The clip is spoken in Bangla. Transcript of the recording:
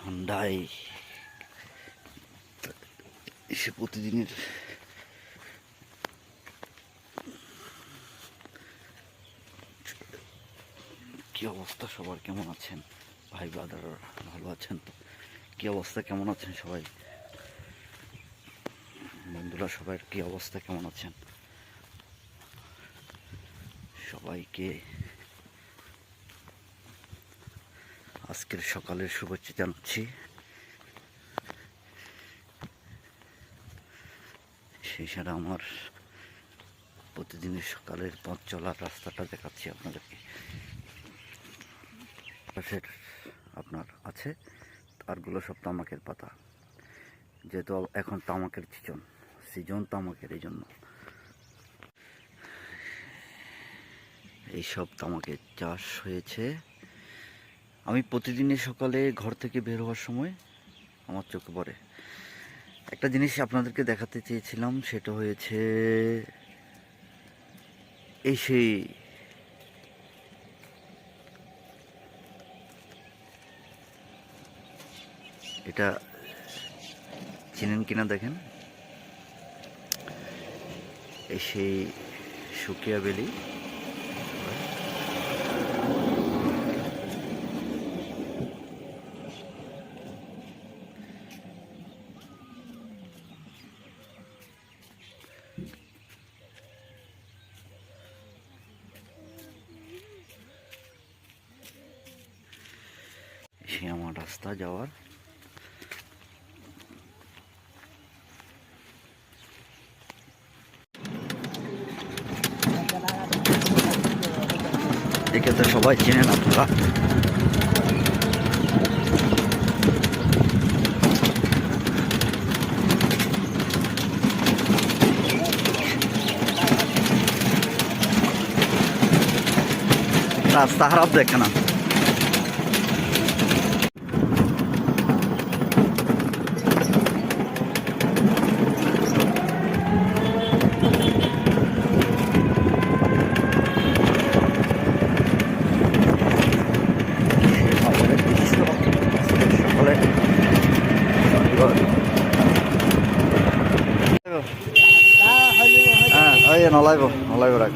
ঠান্ডায় এসে প্রতিদিনের কি অবস্থা, সবার কেমন আছেন ভাই ব্রাদার? ভালো আছেন তো? কি অবস্থা, কেমন আছেন সবাই বন্ধুরা? সবার কি অবস্থা, কেমন আছেন? সবাইকে আজকের সকালের শুভেচ্ছা জানাচ্ছি। সেই সাথে আমার প্রতিদিনের সকালের পথ চলার রাস্তাটা দেখাচ্ছি আপনাদেরকে। পাশের আপনার আছে তারগুলো সব তামাকের পাতা, যেহেতু এখন তামাকের সিজন তামাকের, এই জন্য এইসব তামাকের চাষ হয়েছে। আমি প্রতিদিনের সকালে ঘর থেকে বের হওয়ার সময় আমার চোখে পড়ে একটা জিনিস আপনাদেরকে দেখাতে চেয়েছিলাম, সেটা হয়েছে এই সেই এটা চিনেন কিনা দেখেন, এই সেই শুকিয়া বেলি। সে আমার রাস্তা যাওয়ার, একে তো সবাই চেনেন আপনারা। রাস্তা খারাপ দেখে না, নলাইব রাখ।